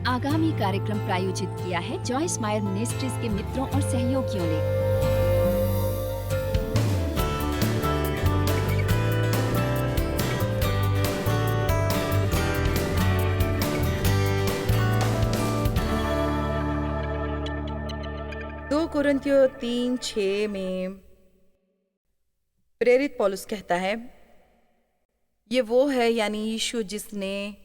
आगामी कार्यक्रम प्रायोजित किया है जॉयस मायर मिनिस्ट्रीज के मित्रों और सहयोगियों ने। दो कुरिन्थियों 3:6 में प्रेरित पौलुस कहता है, ये वो है यानी यीशु जिसने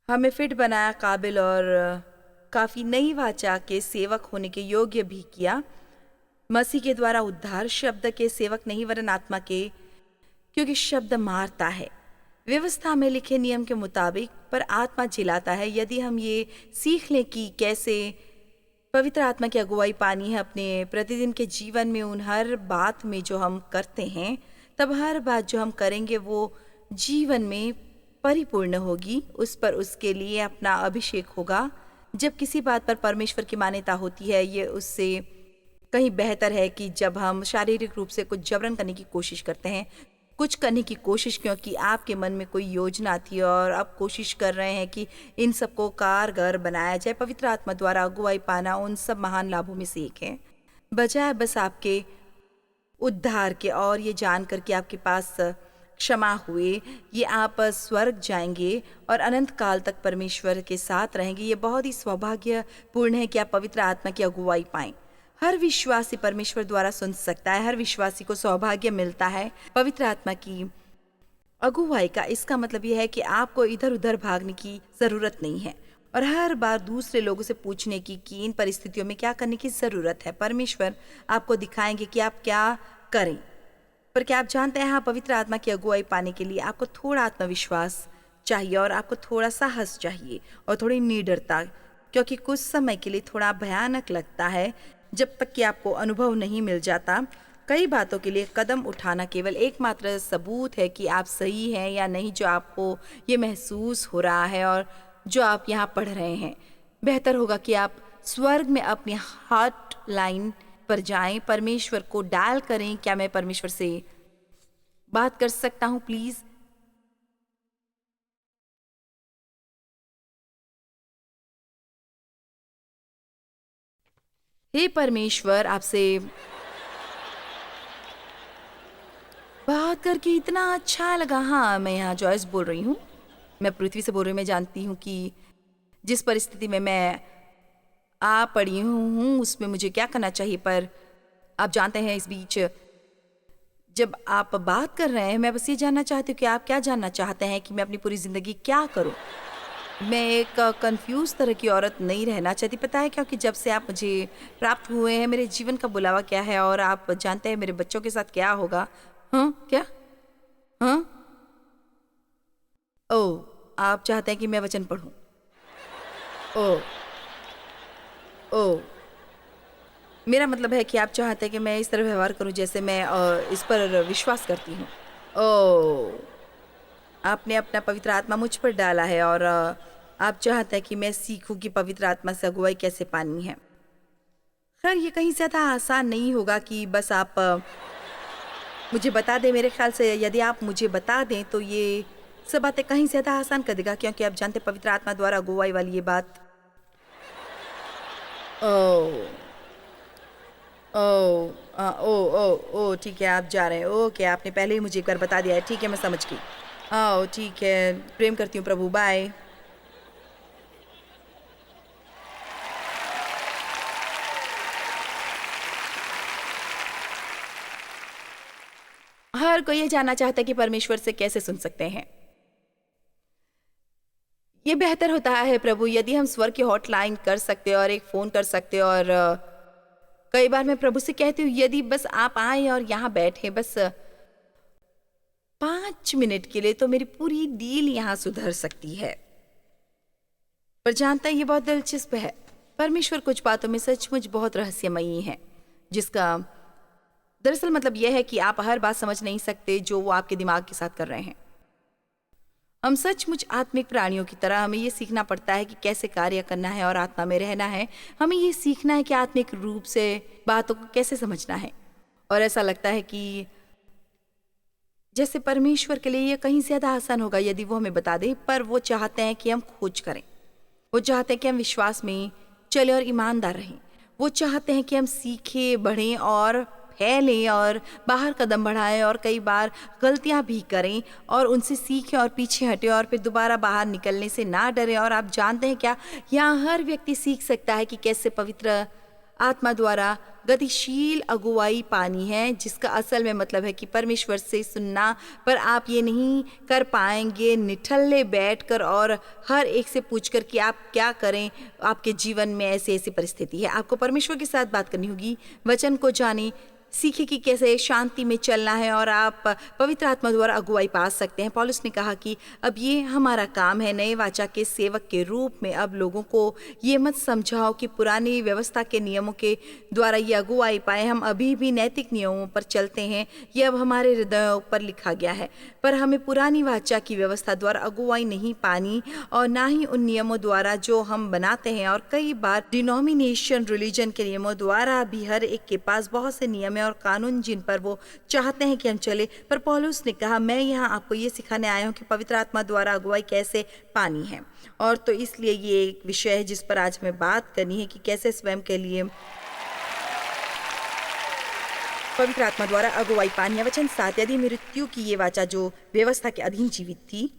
हमें फिट बनाया, काबिल और काफी नई वाचा के सेवक होने के योग्य भी किया। मसीह के द्वारा उद्धार शब्द के सेवक नहीं वरन आत्मा के, क्योंकि शब्द मारता है, व्यवस्था में लिखे नियम के मुताबिक, पर आत्मा जिलाता है। यदि हम ये सीख लें कि कैसे पवित्र आत्मा की अगुवाई पानी है अपने प्रतिदिन के जीवन में, उन हर बात में जो हम करते हैं, तब हर बात जो हम करेंगे वो जीवन में परिपूर्ण होगी। उस पर उसके लिए अपना अभिषेक होगा। जब किसी बात पर परमेश्वर की मान्यता होती है, ये उससे कहीं बेहतर है कि जब हम शारीरिक रूप से कुछ जबरन करने की कोशिश करते हैं, कुछ करने की कोशिश, क्योंकि आपके मन में कोई योजना थी और आप कोशिश कर रहे हैं कि इन सबको कारगर बनाया जाए। पवित्र आत्मा द्वारा अगुवाई पाना उन सब महान लाभों में से एक है, बजाय बस आपके उद्धार के और ये जानकर कि आपके पास क्षमा हुए, ये आप स्वर्ग जाएंगे और अनंत काल तक परमेश्वर के साथ रहेंगे। ये बहुत ही सौभाग्यपूर्ण है कि आप पवित्र आत्मा की अगुवाई पाएं। हर विश्वासी परमेश्वर द्वारा सुन सकता है, हर विश्वासी को सौभाग्य मिलता है पवित्र आत्मा की अगुवाई का। इसका मतलब यह है कि आपको इधर उधर भागने की जरूरत नहीं है और हर बार दूसरे लोगों से पूछने की कि इन परिस्थितियों में क्या करने की जरूरत है। परमेश्वर आपको दिखाएंगे कि आप क्या करें। पर क्या आप जानते हैं, हाँ, पवित्र आत्मा की अगुवाई पाने के लिए आपको थोड़ा आत्मविश्वास चाहिए और आपको थोड़ा साहस चाहिए और थोड़ी निडरता, क्योंकि कुछ समय के लिए थोड़ा भयानक लगता है जब तक कि आपको अनुभव नहीं मिल जाता। कई बातों के लिए कदम उठाना केवल एकमात्र सबूत है कि आप सही हैं या नहीं, जो आपको ये महसूस हो रहा है और जो आप यहाँ पढ़ रहे हैं। बेहतर होगा कि आप स्वर्ग में अपनी हॉटलाइन पर जाएं, परमेश्वर को डायल करें, क्या मैं परमेश्वर से बात कर सकता हूँ प्लीज। हे परमेश्वर, आपसे बात करके इतना अच्छा लगा। हाँ, मैं यहाँ जॉयस बोल रही हूँ, मैं पृथ्वी से बोल रही हूँ। मैं जानती हूँ कि जिस परिस्थिति में मैं आ पड़ी हूँ उसमें मुझे क्या करना चाहिए, पर आप जानते हैं इस बीच जब आप बात कर रहे हैं, मैं बस ये जानना चाहती हूँ कि आप क्या जानना चाहते हैं कि मैं अपनी पूरी ज़िंदगी क्या करूँ। मैं एक कंफ्यूज तरह की औरत नहीं रहना चाहती, पता है, क्योंकि जब से आप मुझे प्राप्त हुए हैं, मेरे जीवन का बुलावा क्या है और आप जानते हैं मेरे बच्चों के साथ क्या होगा। हाँ, क्या? हाँ, ओ, आप चाहते हैं कि मैं वचन पढ़ूं? ओ, ओ, मेरा मतलब है कि आप चाहते हैं कि मैं इस तरह व्यवहार करूं जैसे मैं इस पर विश्वास करती हूँ। ओ, आपने अपना पवित्र आत्मा मुझ पर डाला है और आप चाहते हैं कि मैं सीखूं कि पवित्र आत्मा से अगुवाई कैसे पानी है। खैर, ये कहीं ज़्यादा आसान नहीं होगा कि बस आप मुझे बता दें। मेरे ख्याल से यदि आप मुझे बता दें तो ये सब बातें कहीं ज़्यादा आसान कर देगा, क्योंकि आप जानते पवित्र आत्मा द्वारा अगुवाई वाली ये बात। ओ, ओ, ओ, ओ, ओ, ठीक है, आप जा रहे हैं। ओके, आपने पहले ही मुझे एक बार बता दिया है। ठीक है, मैं समझ गई। ओ, ठीक है, प्रेम करती हूँ प्रभु, बाय। हर कोई ये जानना चाहता है कि परमेश्वर से कैसे सुन सकते हैं। ये बेहतर होता है प्रभु यदि हम स्वर की हॉटलाइन कर सकते और एक फ़ोन कर सकते। और कई बार मैं प्रभु से कहती हूँ, यदि बस आप आए और यहाँ बैठे बस 5 मिनट के लिए, तो मेरी पूरी डील यहाँ सुधर सकती है। पर जानता है, ये बहुत दिलचस्प है। परमेश्वर कुछ बातों में सचमुच बहुत रहस्यमयी है, जिसका दरअसल मतलब यह है कि आप हर बात समझ नहीं सकते जो वो आपके दिमाग के साथ कर रहे हैं। हम सचमुच आत्मिक प्राणियों की तरह, हमें ये सीखना पड़ता है कि कैसे कार्य करना है और आत्मा में रहना है। हमें ये सीखना है कि आत्मिक रूप से बातों को कैसे समझना है। और ऐसा लगता है कि जैसे परमेश्वर के लिए ये कहीं ज़्यादा आसान होगा यदि वो हमें बता दें, पर वो चाहते हैं कि हम खोज करें। वो चाहते हैं कि हम विश्वास में चलें और ईमानदार रहें। वो चाहते हैं कि हम सीखें, बढ़ें और फैलें और बाहर कदम बढ़ाएं और कई बार गलतियां भी करें और उनसे सीखें और पीछे हटें और फिर दोबारा बाहर निकलने से ना डरें। और आप जानते हैं क्या, यहाँ हर व्यक्ति सीख सकता है कि कैसे पवित्र आत्मा द्वारा गतिशील अगुवाई पानी है, जिसका असल में मतलब है कि परमेश्वर से सुनना। पर आप ये नहीं कर पाएंगे निठल्ले बैठकर और हर एक से पूछकर कि आप क्या करें। आपके जीवन में ऐसी ऐसी परिस्थिति है, आपको परमेश्वर के साथ बात करनी होगी। वचन को जाने, सीखे कि कैसे शांति में चलना है और आप पवित्र आत्मा द्वारा अगुवाई पा सकते हैं। पौलुस ने कहा कि अब ये हमारा काम है, नए वाचा के सेवक के रूप में अब लोगों को ये मत समझाओ कि पुरानी व्यवस्था के नियमों के द्वारा ये अगुवाई पाए। हम अभी भी नैतिक नियमों पर चलते हैं, ये अब हमारे हृदयों पर लिखा गया है। पर हमें पुरानी वाचा की व्यवस्था द्वारा अगुवाई नहीं पानी और ना ही उन नियमों द्वारा जो हम बनाते हैं। और कई बार डिनोमिनेशन रिलीजन के नियमों द्वारा भी हर एक के पास बहुत से नियम और कानून जिन पर वो चाहते हैं कि हम चले। पर पौलुस ने कहा, मैं यहाँ आपको ये सिखाने आया हूँ कि पवित्र आत्मा द्वारा अगुवाई कैसे पानी है। और तो इसलिए ये एक विषय है जिस पर आज हमें बात करनी है कि कैसे स्वयं के लिए पवित्र आत्मा द्वारा अगुवाई पानी है। वचन 7, यदि मृत्यु की ये वाचा जो व्यवस्था के अधीन जीवित थी,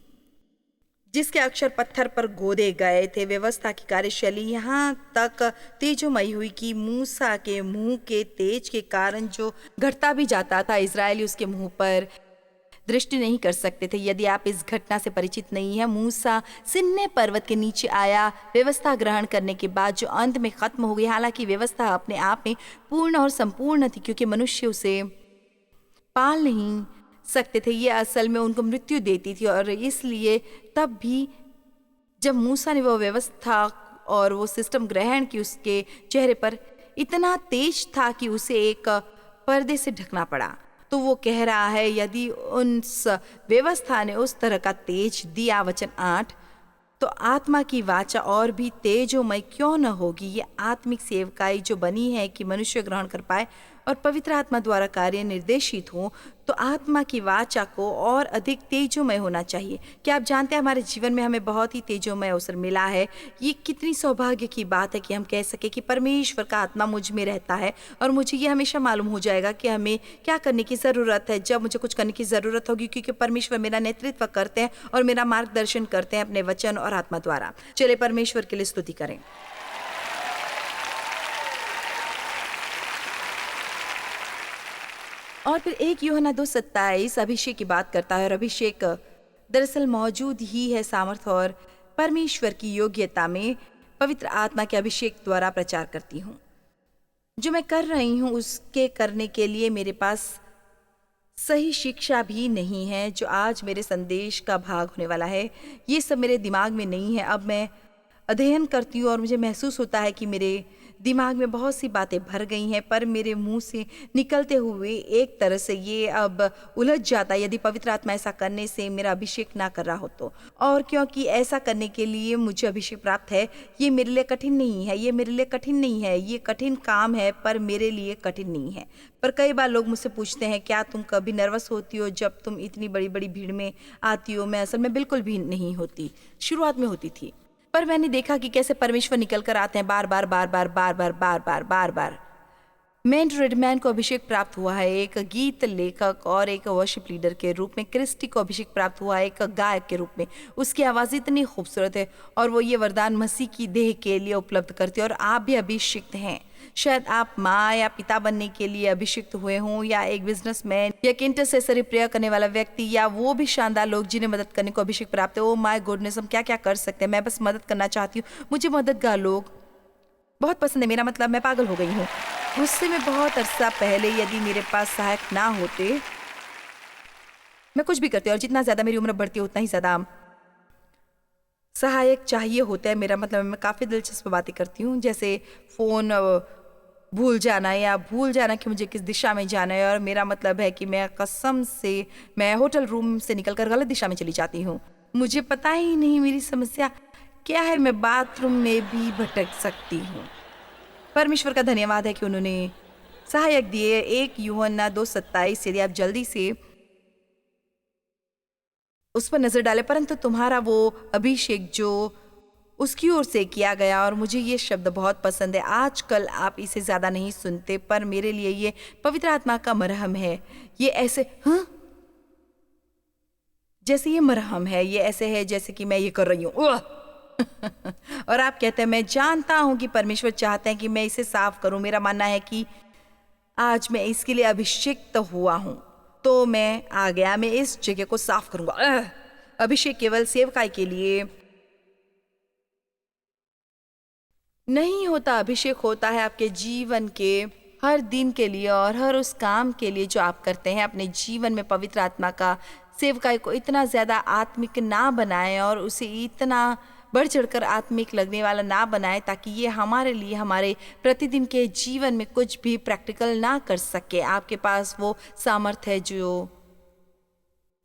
जिसके अक्षर पत्थर पर गोदे गए थे, व्यवस्था की कार्यशैली यहाँ तक तेजोमयी हुई कि मूसा के मुंह के तेज के कारण जो घटता भी जाता था, इजरायली उसके मुंह पर दृष्टि नहीं कर सकते थे। यदि आप इस घटना से परिचित नहीं है, मूसा सिन्ने पर्वत के नीचे आया व्यवस्था ग्रहण करने के बाद, जो अंत में खत्म हो गई। हालांकि व्यवस्था अपने आप में पूर्ण और संपूर्ण थी, क्योंकि मनुष्य उसे पाल नहीं सकते थे। ये असल में उनको मृत्यु देती थी। और इसलिए तब भी जब मूसा ने वो व्यवस्था और वो सिस्टम ग्रहण की, उसके चेहरे पर इतना तेज था कि उसे एक पर्दे से ढकना पड़ा। तो वो कह रहा है, यदि उस व्यवस्था ने उस तरह का तेज दिया, वचन 8, तो आत्मा की वाचा और भी तेजोमय क्यों न होगी। ये आत्मिक सेवकाई जो बनी है कि मनुष्य ग्रहण कर पाए और पवित्र आत्मा द्वारा कार्य निर्देशित हो, तो आत्मा की वाचा को और अधिक तेजोमय होना चाहिए। क्या आप जानते हैं, हमारे जीवन में हमें बहुत ही तेजोमय अवसर मिला है। ये कितनी सौभाग्य की बात है कि हम कह सके कि परमेश्वर का आत्मा मुझ में रहता है और मुझे ये हमेशा मालूम हो जाएगा कि हमें क्या करने की ज़रूरत है जब मुझे कुछ करने की ज़रूरत होगी, क्योंकि परमेश्वर मेरा नेतृत्व करते हैं और मेरा मार्गदर्शन करते हैं अपने वचन और आत्मा द्वारा। चलिए परमेश्वर के लिए स्तुति करें। और फिर 1 यूहन्ना 2:27 अभिषेक की बात करता है। और अभिषेक दरअसल मौजूद ही है सामर्थ और परमेश्वर की योग्यता में पवित्र आत्मा के अभिषेक द्वारा प्रचार करती हूँ। जो मैं कर रही हूँ उसके करने के लिए मेरे पास सही शिक्षा भी नहीं है, जो आज मेरे संदेश का भाग होने वाला है। ये सब मेरे दिमाग में नहीं है। अब मैं अध्ययन करती हूँ और मुझे महसूस होता है कि मेरे दिमाग में बहुत सी बातें भर गई हैं, पर मेरे मुंह से निकलते हुए एक तरह से ये अब उलझ जाता है यदि पवित्र आत्मा ऐसा करने से मेरा अभिषेक ना कर रहा हो तो। और क्योंकि ऐसा करने के लिए मुझे अभिषेक प्राप्त है, ये मेरे लिए कठिन नहीं है, ये मेरे लिए कठिन नहीं है, ये कठिन काम है पर मेरे लिए कठिन नहीं है। पर कई बार लोग मुझसे पूछते हैं, क्या तुम कभी नर्वस होती हो जब तुम इतनी बड़ी बड़ी भीड़ में आती हो? मैं असल में बिल्कुल भी नहीं होती, शुरुआत में होती थी, पर मैंने देखा कि कैसे परमेश्वर निकल कर आते हैं बार बार बार बार बार बार बार बार बार बार। मेंट रेडमैन को अभिषेक प्राप्त हुआ है एक गीत लेखक और एक वर्शिप लीडर के रूप में। क्रिस्टी को अभिषेक प्राप्त हुआ है एक गायक के रूप में। उसकी आवाज़ इतनी खूबसूरत है और वो ये वरदान मसीह की देह के लिए उपलब्ध करती है। और आप भी अभिषिक्त हैं। शायद आप माँ या पिता बनने के लिए अभिषिक्त हुए हों, या एक बिजनेसमैन या एक इंटरसेसरी प्रेयर करने वाला व्यक्ति, या वो भी शानदार लोग जिन्हें मदद करने को अभिषेक प्राप्त है। ओ माय गुडनेस, हम क्या क्या कर सकते हैं। मैं बस मदद करना चाहती हूँ। मुझे मददगार लोग बहुत पसंद है। मेरा मतलब मैं पागल हो गई हूँ गुस्से में। बहुत अरसा पहले यदि मेरे पास सहायक ना होते, मैं कुछ भी करती, और जितना ज़्यादा मेरी उम्र बढ़ती है उतना ही ज़्यादा सहायक चाहिए होता है। मेरा मतलब मैं काफ़ी दिलचस्प बातें करती हूँ, जैसे फ़ोन भूल जाना या भूल जाना कि मुझे किस दिशा में जाना है। और मेरा मतलब है कि मैं कसम से मैं होटल रूम से निकलकर गलत दिशा में चली जाती हूँ। मुझे पता ही नहीं मेरी समस्या क्या है। मैं बाथरूम में भी भटक सकती हूँ। परमेश्वर का धन्यवाद है कि उन्होंने सहायक दिए। 1 यूहन्ना 2:27, यदि आप जल्दी से उस पर नजर डालें, परंतु तुम्हारा वो अभिषेक जो उसकी ओर से किया गया। और मुझे ये शब्द बहुत पसंद है। आजकल आप इसे ज्यादा नहीं सुनते, पर मेरे लिए ये पवित्र आत्मा का मरहम है। ये ऐसे जैसे ये मरहम है, ये ऐसे है जैसे कि मैं ये कर रही हूँ और आप कहते हैं मैं जानता हूं कि परमेश्वर चाहते हैं कि मैं इसे साफ करूं। मेरा मानना है कि आज मैं इसके लिए अभिषिक्त हुआ हूं, तो मैं आ गया, मैं इस जगह को साफ करूंगा। अभिषेक केवल सेवकाई के लिए नहीं होता, अभिषेक होता है आपके जीवन के हर दिन के लिए और हर उस काम के लिए जो आप करते हैं अपने जीवन में। पवित्र आत्मा का सेवकाई को इतना ज्यादा आत्मिक ना बनाएं और उसे इतना बढ़ चढ़कर आत्मिक लगने वाला ना बनाएं ताकि ये हमारे लिए हमारे प्रतिदिन के जीवन में कुछ भी प्रैक्टिकल ना कर सके। आपके पास वो सामर्थ्य है जो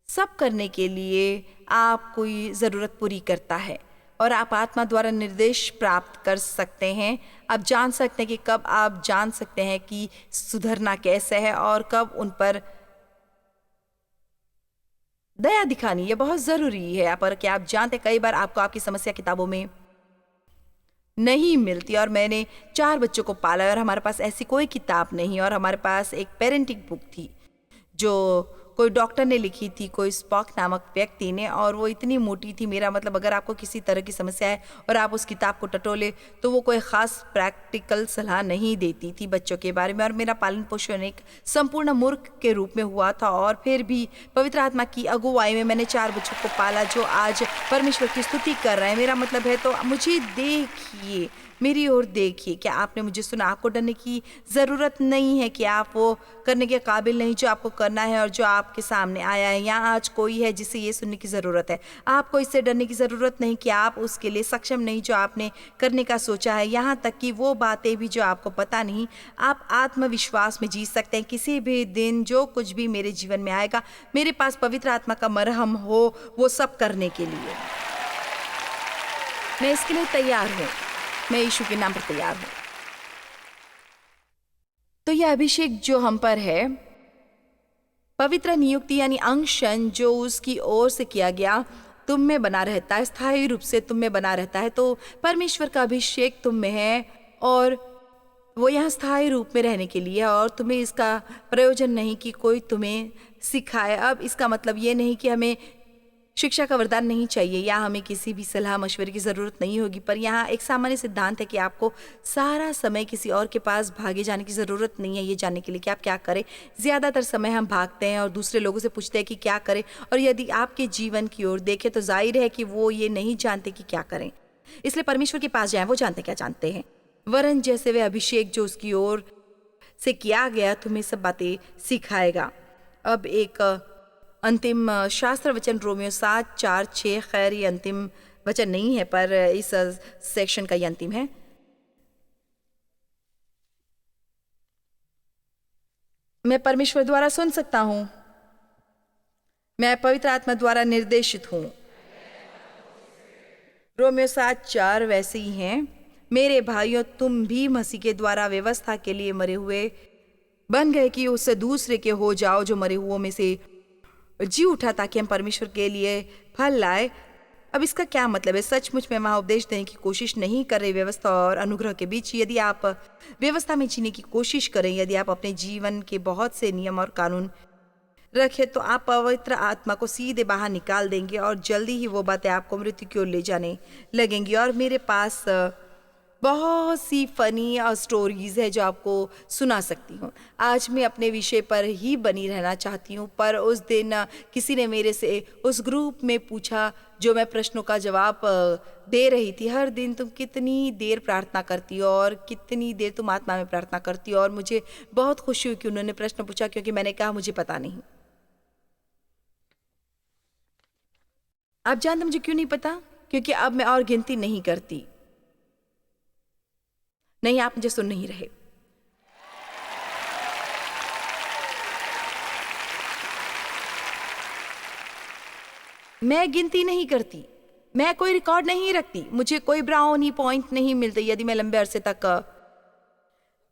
सब करने के लिए आपकी ज़रूरत पूरी करता है और आप आत्मा द्वारा निर्देश प्राप्त कर सकते हैं। आप जान सकते हैं कि कब आप जान सकते हैं कि सुधरना कैसे है और कब उन पर दया दिखानी, ये बहुत ज़रूरी है। पर क्या आप जानते, कई बार आपको आपकी समस्या किताबों में नहीं मिलती। और मैंने 4 बच्चों को पाला है और हमारे पास ऐसी कोई किताब नहीं। और हमारे पास एक पेरेंटिंग बुक थी जो कोई डॉक्टर ने लिखी थी, कोई स्पॉक नामक व्यक्ति ने, और वो इतनी मोटी थी। मेरा मतलब अगर आपको किसी तरह की समस्या है और आप उस किताब को टटोले तो वो कोई ख़ास प्रैक्टिकल सलाह नहीं देती थी बच्चों के बारे में। और मेरा पालन पोषण एक संपूर्ण मूर्ख के रूप में हुआ था। और फिर भी पवित्र आत्मा की अगुवाई में मैंने 4 बच्चों को पाला जो आज परमेश्वर की स्तुति कर रहे हैं। मेरा मतलब है, तो मुझे देखिए, मेरी ओर देखिए। क्या आपने मुझे सुना? आपको डरने की ज़रूरत नहीं है कि आप वो करने के काबिल नहीं जो आपको करना है और जो आपके सामने आया है। यहाँ आज कोई है जिसे ये सुनने की ज़रूरत है। आपको इससे डरने की ज़रूरत नहीं कि आप उसके लिए सक्षम नहीं जो आपने करने का सोचा है। यहाँ तक कि वो बातें भी जो आपको पता नहीं, आप आत्मविश्वास में जी सकते हैं। किसी भी दिन जो कुछ भी मेरे जीवन में आएगा, मेरे पास पवित्र आत्मा का मरहम हो वो सब करने के लिए। मैं इसके लिए तैयार हूँ। मैं यीशु के नाम पर तैयार हूं। तो यह अभिषेक जो हम पर है, पवित्र नियुक्ति यानी अंशन जो उसकी ओर से किया गया, तुम में बना रहता है, स्थायी रूप से तुम में बना रहता है। तो परमेश्वर का अभिषेक तुम में है और वो यहाँ स्थायी रूप में रहने के लिए। और तुम्हें इसका प्रयोजन नहीं कि कोई तुम्हें सिखाए। अब इसका मतलब ये नहीं कि हमें शिक्षा का वरदान नहीं चाहिए या हमें किसी भी सलाह मशवरे की ज़रूरत नहीं होगी। पर यहाँ एक सामान्य सिद्धांत है कि आपको सारा समय किसी और के पास भागे जाने की ज़रूरत नहीं है ये जानने के लिए कि आप क्या करें। ज़्यादातर समय हम भागते हैं और दूसरे लोगों से पूछते हैं कि क्या करें। और यदि आपके जीवन की ओर देखें तो जाहिर है कि वो ये नहीं जानते कि क्या करें। इसलिए परमेश्वर के पास जाएं, वो जानते क्या जानते हैं। वरन जैसे वे अभिषेक जो उसकी ओर से किया गया तुम्हें सब बातें सिखाएगा। अब एक अंतिम शास्त्र वचन रोमियो 7:4-6। खैर ये अंतिम वचन नहीं है पर इस सेक्शन का ये अंतिम है। मैं परमेश्वर द्वारा सुन सकता हूं, मैं पवित्र आत्मा द्वारा निर्देशित हूं। रोमियो 7:4 वैसे ही हैं। मेरे भाइयों, तुम भी मसीह के द्वारा व्यवस्था के लिए मरे हुए बन गए कि उससे दूसरे के हो जाओ जो मरे हुओं में से जी उठा, ताकि हम परमेश्वर के लिए फल लाए। अब इसका क्या मतलब है? सचमुच में वहाँ उपदेश देने की कोशिश नहीं कर रहे व्यवस्था और अनुग्रह के बीच। यदि आप व्यवस्था में जीने की कोशिश करें, यदि आप अपने जीवन के बहुत से नियम और कानून रखें, तो आप पवित्र आत्मा को सीधे बाहर निकाल देंगे और जल्दी ही वो बातें आपको मृत्यु की ओर ले जाने लगेंगी। और मेरे पास बहुत सी फनी और स्टोरीज है जो आपको सुना सकती हूँ। आज मैं अपने विषय पर ही बनी रहना चाहती हूँ। पर उस दिन किसी ने मेरे से उस ग्रुप में पूछा जो मैं प्रश्नों का जवाब दे रही थी, हर दिन तुम कितनी देर प्रार्थना करती हो और कितनी देर तुम आत्मा में प्रार्थना करती हो। और मुझे बहुत खुशी हुई कि उन्होंने प्रश्न पूछा, क्योंकि मैंने कहा मुझे पता नहीं। आप जानते मुझे क्यों नहीं पता? क्योंकि अब मैं और गिनती नहीं करती। नहीं, आप मुझे सुन नहीं रहे। मैं गिनती नहीं करती, मैं कोई रिकॉर्ड नहीं रखती, मुझे कोई ब्राउनी पॉइंट नहीं मिलते यदि मैं लंबे अरसे तक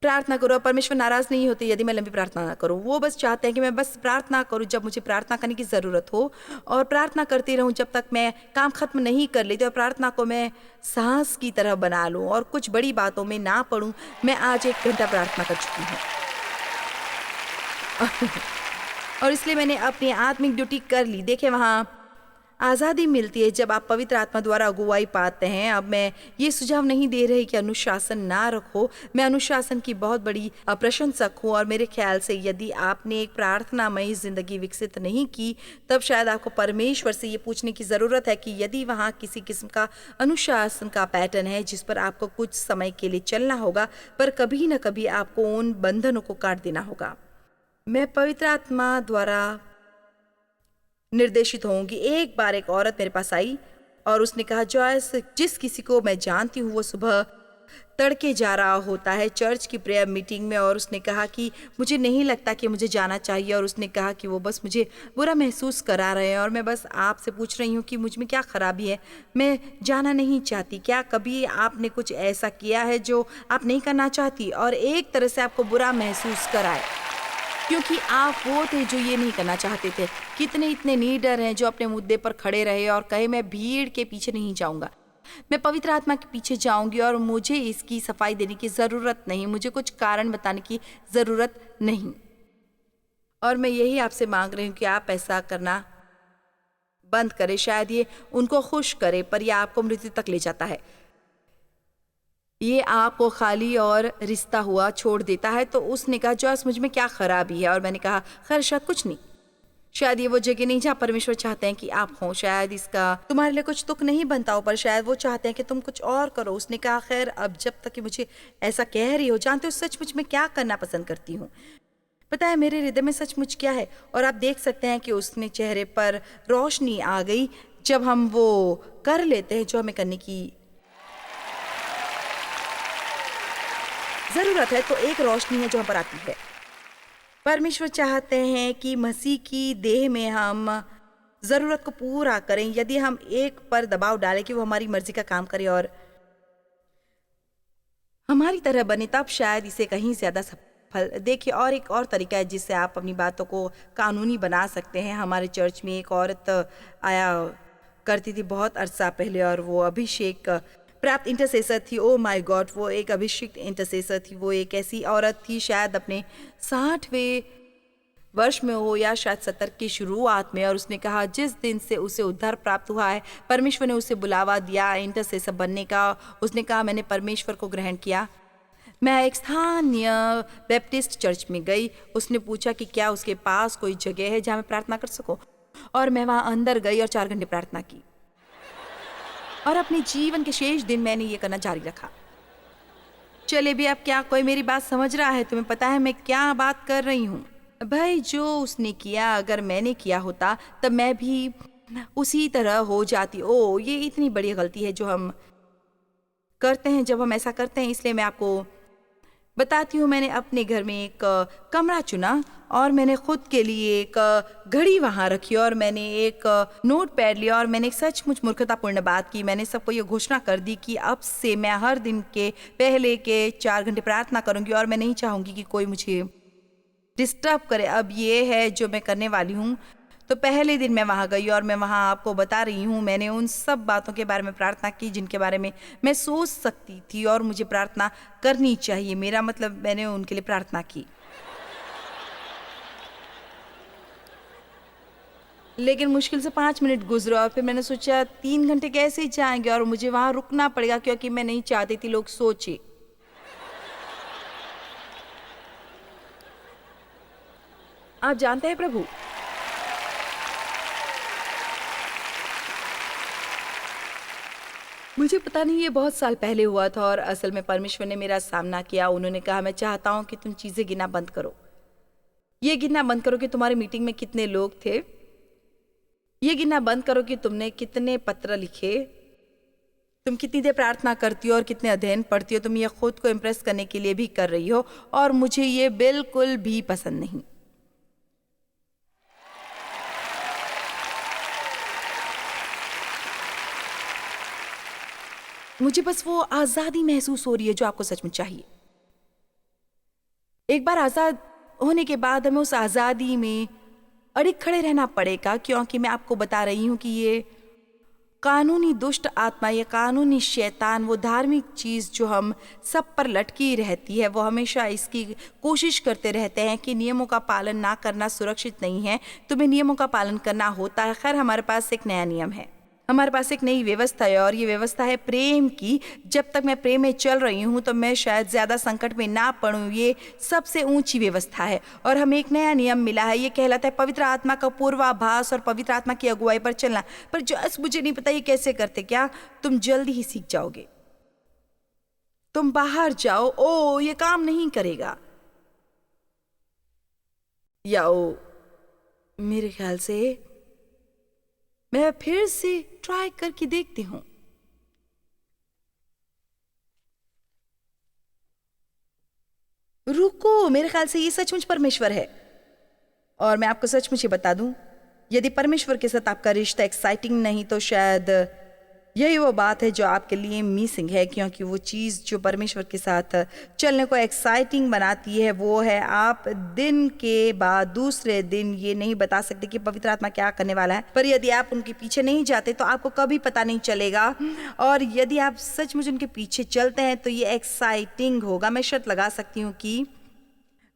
प्रार्थना करो। परमेश्वर नाराज नहीं होते यदि मैं लंबी प्रार्थना ना करूं। वो बस चाहते हैं कि मैं बस प्रार्थना करूं जब मुझे प्रार्थना करने की ज़रूरत हो, और प्रार्थना करती रहूं जब तक मैं काम खत्म नहीं कर लेती, और प्रार्थना को मैं साहस की तरह बना लूं और कुछ बड़ी बातों में ना पड़ूं। मैं आज 1 घंटा प्रार्थना कर चुकी हूँ और इसलिए मैंने अपनी आत्मिक ड्यूटी कर ली। देखिए, वहाँ आज़ादी मिलती है जब आप पवित्र आत्मा द्वारा अगुवाई पाते हैं। अब मैं ये सुझाव नहीं दे रही कि अनुशासन ना रखो। मैं अनुशासन की बहुत बड़ी प्रशंसक हूँ, और मेरे ख्याल से यदि आपने एक प्रार्थनामयी ज़िंदगी विकसित नहीं की, तब शायद आपको परमेश्वर से ये पूछने की ज़रूरत है कि यदि वहाँ किसी किस्म का अनुशासन का पैटर्न है जिस पर आपको कुछ समय के लिए चलना होगा, पर कभी न कभी आपको उन बंधनों को काट देना होगा। मैं पवित्र आत्मा द्वारा निर्देशित होंगी। एक बार एक औरत मेरे पास आई और उसने कहा, जॉयस, जिस किसी को मैं जानती हूँ वो सुबह तड़के जा रहा होता है चर्च की प्रेयर मीटिंग में, और उसने कहा कि मुझे नहीं लगता कि मुझे जाना चाहिए, और उसने कहा कि वो बस मुझे बुरा महसूस करा रहे हैं, और मैं बस आपसे पूछ रही हूँ कि मुझ में क्या खराबी है, मैं जाना नहीं चाहती। क्या कभी आपने कुछ ऐसा किया है जो आप नहीं करना चाहती और एक तरह से आपको बुरा महसूस कराए, क्योंकि आप वो थे जो ये नहीं करना चाहते थे? कितने इतने लीडर हैं जो अपने मुद्दे पर खड़े रहे और कहे, मैं भीड़ के पीछे नहीं जाऊंगा, मैं पवित्र आत्मा के पीछे जाऊंगी और मुझे इसकी सफाई देने की ज़रूरत नहीं, मुझे कुछ कारण बताने की ज़रूरत नहीं। और मैं यही आपसे मांग रही हूँ कि आप ऐसा करना बंद करें। शायद ये उनको खुश करे, पर यह आपको मृत्यु तक ले जाता है। ये आपको खाली और रिश्ता हुआ छोड़ देता है। तो उसने कहा, जॉस, मुझ में क्या खराबी है? और मैंने कहा, खैर शायद कुछ नहीं, शायद ये वो जगह नहीं जहाँ परमेश्वर चाहते हैं कि आप हों, शायद इसका तुम्हारे लिए कुछ तुक नहीं बनता हो, पर शायद वो चाहते हैं कि तुम कुछ और करो। उसने कहा, खैर, अब जब तक कि मुझे ऐसा कह रही हो, जानते हो सचमुच में क्या करना पसंद करती हूँ? पता है मेरे हृदय में सचमुच क्या है? और आप देख सकते हैं कि उसने चेहरे पर रोशनी आ गई जब हम वो कर लेते हैं जो हमें करने की ज़रूरत है। तो एक रोशनी है जो हम पर आती है। परमेश्वर चाहते हैं कि मसीह की देह में हम ज़रूरत को पूरा करें। यदि हम एक पर दबाव डालें कि वो हमारी मर्जी का काम करे और हमारी तरह बने, तब शायद इसे कहीं ज़्यादा सफल। देखिए, और एक और तरीका है जिससे आप अपनी बातों को कानूनी बना सकते हैं। हमारे चर्च में एक औरत आया करती थी बहुत अरसा पहले, और वो अभिषेक प्राप्त इंटरसेसर थी। ओ माय गॉड, वो एक अभिषेक इंटरसेसर थी। वो एक ऐसी औरत थी, शायद अपने 60वें वर्ष में हो या शायद 70 की शुरुआत में, और उसने कहा जिस दिन से उसे उद्धार प्राप्त हुआ है, परमेश्वर ने उसे बुलावा दिया इंटरसेसर बनने का। उसने कहा, मैंने परमेश्वर को ग्रहण किया। मैं एक स्थानीय बैप्टिस्ट चर्च में गई। उसने पूछा कि क्या उसके पास कोई जगह है जहाँ मैं प्रार्थना कर सकूं, और मैं वहाँ अंदर गई और 4 घंटे प्रार्थना की, और अपने जीवन के शेष दिन मैंने ये करना जारी रखा। चले भी, अब क्या कोई मेरी बात समझ रहा है? तुम्हें पता है मैं क्या बात कर रही हूँ? भाई, जो उसने किया, अगर मैंने किया होता तब मैं भी उसी तरह हो जाती। ओ, ये इतनी बड़ी गलती है जो हम करते हैं जब हम ऐसा करते हैं। इसलिए मैं आपको बताती हूँ, मैंने अपने घर में एक कमरा चुना, और मैंने खुद के लिए एक घड़ी वहाँ रखी, और मैंने एक नोट पैड लिया, और मैंने एक सचमुच मूर्खतापूर्ण बात की। मैंने सबको ये घोषणा कर दी कि अब से मैं हर दिन के पहले के 4 घंटे प्रार्थना करूँगी, और मैं नहीं चाहूँगी कि कोई मुझे डिस्टर्ब करे। अब ये है जो मैं करने वाली हूँ। तो पहले दिन मैं वहाँ गई, और मैं वहाँ आपको बता रही हूँ, मैंने उन सब बातों के बारे में प्रार्थना की जिनके बारे में मैं सोच सकती थी और मुझे प्रार्थना करनी चाहिए। मेरा मतलब, मैंने उनके लिए प्रार्थना की। लेकिन मुश्किल से 5 मिनट गुजरे, और फिर मैंने सोचा 3 घंटे कैसे जाएंगे, और मुझे वहाँ रुकना पड़ेगा क्योंकि मैं नहीं चाहती थी लोग सोचे। आप जानते हैं प्रभु, मुझे पता नहीं, ये बहुत साल पहले हुआ था, और असल में परमेश्वर ने मेरा सामना किया। उन्होंने कहा, मैं चाहता हूँ कि तुम चीज़ें गिनना बंद करो। ये गिनना बंद करो कि तुम्हारी मीटिंग में कितने लोग थे। ये गिनना बंद करो कि तुमने कितने पत्र लिखे, तुम कितनी देर प्रार्थना करती हो और कितने अध्ययन पढ़ती हो। तुम ये खुद को इम्प्रेस करने के लिए भी कर रही हो, और मुझे ये बिल्कुल भी पसंद नहीं। मुझे बस वो आज़ादी महसूस हो रही है जो आपको सचमुच चाहिए। एक बार आज़ाद होने के बाद हमें उस आज़ादी में अड़िग खड़े रहना पड़ेगा, क्योंकि मैं आपको बता रही हूँ कि ये कानूनी दुष्ट आत्मा, ये कानूनी शैतान, वो धार्मिक चीज़ जो हम सब पर लटकी रहती है, वो हमेशा इसकी कोशिश करते रहते हैं कि नियमों का पालन ना करना सुरक्षित नहीं है, तुम्हें नियमों का पालन करना होता है। खैर, हमारे पास एक नया नियम है, हमारे पास एक नई व्यवस्था है, और ये व्यवस्था है प्रेम की। जब तक मैं प्रेम में चल रही हूँ तो मैं शायद ज़्यादा संकट में ना पड़ूँ। ये सबसे ऊंची व्यवस्था है। और हमें एक नया नियम मिला है, ये कहलाता है पवित्र आत्मा का पूर्वाभास और पवित्र आत्मा की अगुवाई पर चलना। पर जस्ट मुझे नहीं पता ये कैसे करते। क्या तुम जल्दी ही सीख जाओगे। तुम बाहर जाओ, ओ ये काम नहीं करेगा, या ओ मेरे ख्याल से मैं फिर से ट्राई करके देखती हूं। रुको, मेरे ख्याल से ये सचमुच परमेश्वर है। और मैं आपको सचमुच ही बता दूं, यदि परमेश्वर के साथ आपका रिश्ता एक्साइटिंग नहीं तो शायद यही वो बात है जो आपके लिए मिसिंग है, क्योंकि वो चीज़ जो परमेश्वर के साथ चलने को एक्साइटिंग बनाती है वो है आप दिन के बाद दूसरे दिन ये नहीं बता सकते कि पवित्र आत्मा क्या करने वाला है। पर यदि आप उनके पीछे नहीं जाते तो आपको कभी पता नहीं चलेगा, और यदि आप सचमुच उनके पीछे चलते हैं तो ये एक्साइटिंग होगा। मैं शर्त लगा सकती हूँ कि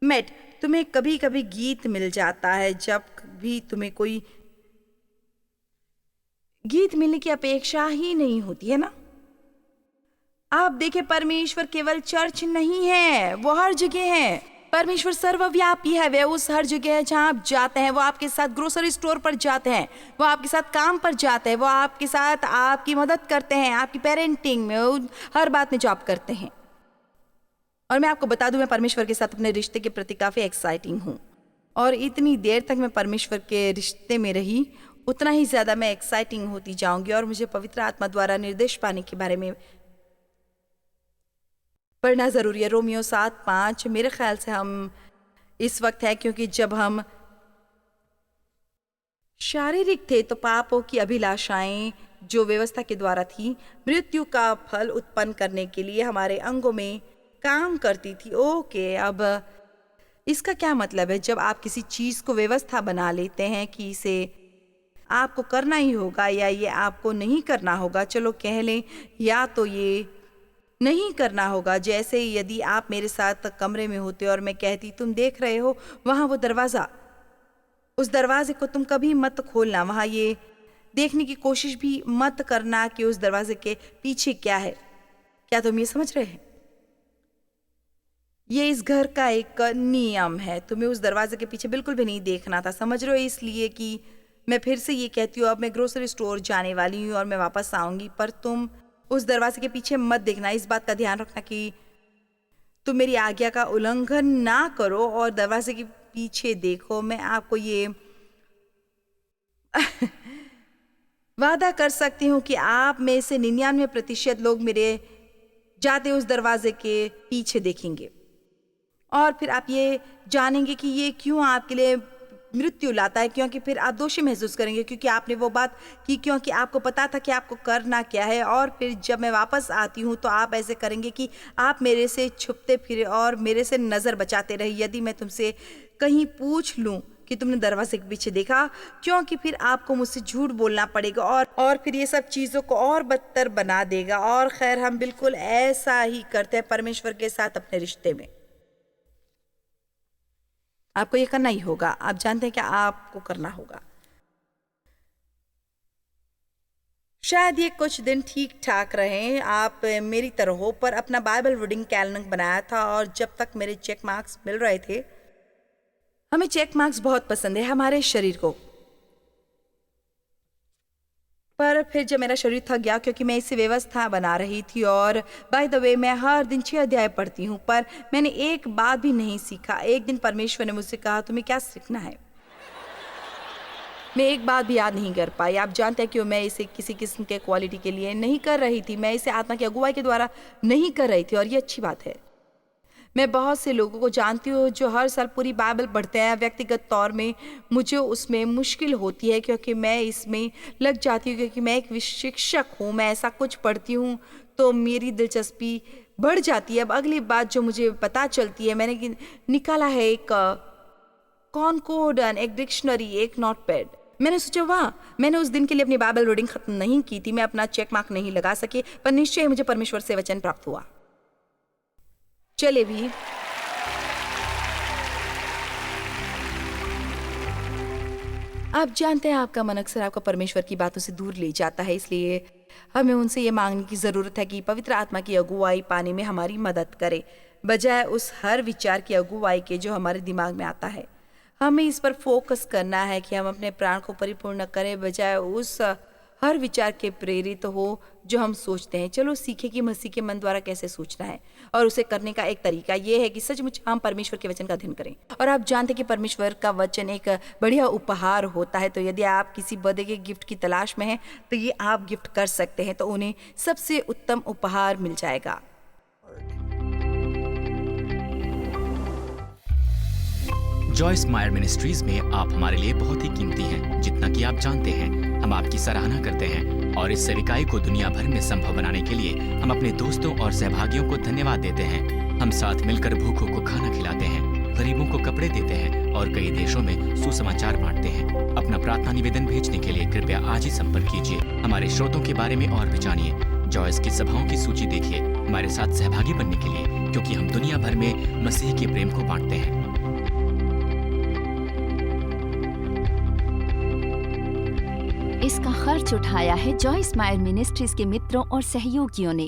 मैट, तुम्हें कभी कभी गीत मिल जाता है, जब भी तुम्हें कोई गीत मिलने की अपेक्षा ही नहीं होती है ना। आप देखें, परमेश्वर केवल चर्च नहीं है, वो हर जगह है। परमेश्वर सर्वव्यापी है, वे उस हर जगह है जहां आप जाते हैं। वो आपके साथ ग्रोसरी स्टोर पर जाते हैं, वो आपके साथ काम पर जाते हैं, वो आपके साथ आपकी मदद करते हैं, आपकी पेरेंटिंग में, हर बात में जो आप करते हैं। और मैं आपको बता दूं, मैं परमेश्वर के साथ अपने रिश्ते के प्रति काफ़ी एक्साइटिंग हूँ, और इतनी देर तक मैं परमेश्वर के रिश्ते में रही उतना ही ज़्यादा मैं एक्साइटिंग होती जाऊंगी। और मुझे पवित्र आत्मा द्वारा निर्देश पाने के बारे में पढ़ना ज़रूरी है। रोमियो 7:5 मेरे ख्याल से हम इस वक्त है, क्योंकि जब हम शारीरिक थे तो पापों की अभिलाषाएं जो व्यवस्था के द्वारा थी मृत्यु का फल उत्पन्न करने के लिए हमारे अंगों में काम करती थी। ओके, अब इसका क्या मतलब है? जब आप किसी चीज़ को व्यवस्था बना लेते हैं कि इसे आपको करना ही होगा या ये आपको नहीं करना होगा, चलो कह लें या तो ये नहीं करना होगा। जैसे यदि आप मेरे साथ कमरे में होते और मैं कहती तुम देख रहे हो वहाँ वो दरवाज़ा, उस दरवाजे को तुम कभी मत खोलना, वहाँ ये देखने की कोशिश भी मत करना कि उस दरवाजे के पीछे क्या है। क्या तुम ये समझ रहे हैं? ये इस घर का एक नियम है, तुम्हें उस दरवाजे के पीछे बिल्कुल भी नहीं देखना था, समझ रहे हो? इसलिए कि मैं फिर से ये कहती हूँ, अब मैं ग्रोसरी स्टोर जाने वाली हूँ और मैं वापस आऊँगी, पर तुम उस दरवाजे के पीछे मत देखना। इस बात का ध्यान रखना कि तुम मेरी आज्ञा का उल्लंघन ना करो और दरवाजे के पीछे देखो। मैं आपको ये वादा कर सकती हूँ कि आप में से 99% लोग मेरे जाते उस दरवाजे के पीछे देखेंगे, और फिर आप ये जानेंगे कि ये क्यों आपके लिए मृत्यु लाता है, क्योंकि फिर आप दोषी महसूस करेंगे क्योंकि आपने वो बात की, क्योंकि आपको पता था कि आपको करना क्या है। और फिर जब मैं वापस आती हूँ तो आप ऐसे करेंगे कि आप मेरे से छुपते फिरे और मेरे से नज़र बचाते रहे। यदि मैं तुमसे कहीं पूछ लूँ कि तुमने दरवाजे के पीछे देखा, क्योंकि फिर आपको मुझसे झूठ बोलना पड़ेगा और फिर ये सब चीज़ों को और बदतर बना देगा। और खैर, हम बिल्कुल ऐसा ही करते हैं परमेश्वर के साथ अपने रिश्ते में। आपको ये करना ही होगा, आप जानते हैं क्या आपको करना होगा। शायद ये कुछ दिन ठीक ठाक रहे, आप मेरी तरह हो, पर अपना बाइबल रीडिंग कैलेंडर बनाया था और जब तक मेरे चेक मार्क्स मिल रहे थे, हमें चेक मार्क्स बहुत पसंद है हमारे शरीर को, पर फिर जब मेरा शरीर थक गया क्योंकि मैं इसे व्यवस्था बना रही थी, और बाय द वे मैं हर दिन 6 अध्याय पढ़ती हूँ, पर मैंने एक बात भी नहीं सीखा। एक दिन परमेश्वर ने मुझसे कहा तुम्हें क्या सीखना है? मैं एक बात भी याद नहीं कर पाई। आप जानते हैं कि मैं इसे किसी किस्म के क्वालिटी के लिए नहीं कर रही थी, मैं इसे आत्मा की अगुवाई के द्वारा नहीं कर रही थी, और ये अच्छी बात है। मैं बहुत से लोगों को जानती हूँ जो हर साल पूरी बाइबल पढ़ते हैं। व्यक्तिगत तौर में मुझे उसमें मुश्किल होती है क्योंकि मैं इसमें लग जाती हूँ, क्योंकि मैं एक शिक्षक हूँ। मैं ऐसा कुछ पढ़ती हूँ तो मेरी दिलचस्पी बढ़ जाती है। अब अगली बात जो मुझे पता चलती है, मैंने निकाला है एक कॉनकॉर्डन, एक डिक्शनरी, एक नोटपैड। मैंने सोचा वाह, मैंने उस दिन के लिए अपनी बाइबल रीडिंग खत्म नहीं की थी, मैं अपना चेक मार्क नहीं लगा सके, पर निश्चय ही मुझे परमेश्वर से वचन प्राप्त हुआ। चले भी आप जानते हैं आपका मन अक्सर आपका परमेश्वर की बातों से दूर ले जाता है, इसलिए हमें उनसे ये मांगने की ज़रूरत है कि पवित्र आत्मा की अगुवाई पाने में हमारी मदद करे, बजाय उस हर विचार की अगुवाई के जो हमारे दिमाग में आता है। हमें इस पर फोकस करना है कि हम अपने प्राण को परिपूर्ण करें, बजाय उस हर विचार के प्रेरित हो जो हम सोचते हैं। चलो सीखें कि मसीह के मन द्वारा कैसे सोचना है, और उसे करने का एक तरीका ये है कि सचमुच हम परमेश्वर के वचन का अध्ययन करें। और आप जानते हैं कि परमेश्वर का वचन एक बढ़िया उपहार होता है, तो यदि आप किसी बर्थडे के गिफ्ट की तलाश में हैं तो ये आप गिफ्ट कर सकते हैं, तो उन्हें सबसे उत्तम उपहार मिल जाएगा। जॉयस मायर मिनिस्ट्रीज में आप हमारे लिए बहुत ही कीमती हैं, जितना कि आप जानते हैं। हम आपकी सराहना करते हैं और इस सेविकाई को दुनिया भर में संभव बनाने के लिए हम अपने दोस्तों और सहभागियों को धन्यवाद देते हैं। हम साथ मिलकर भूखों को खाना खिलाते हैं, गरीबों को कपड़े देते हैं और कई देशों में सुसमाचार बांटते हैं। अपना प्रार्थना निवेदन भेजने के लिए कृपया आज ही संपर्क कीजिए। हमारे स्रोतों के बारे में और भी जानिए। जॉयस की सभाओं की सूची देखिए हमारे साथ सहभागी बनने के लिए, क्योंकि हम दुनिया भर में मसीह के प्रेम को बांटते हैं। इसका खर्च उठाया है जॉयस मायर मिनिस्ट्रीज के मित्रों और सहयोगियों ने।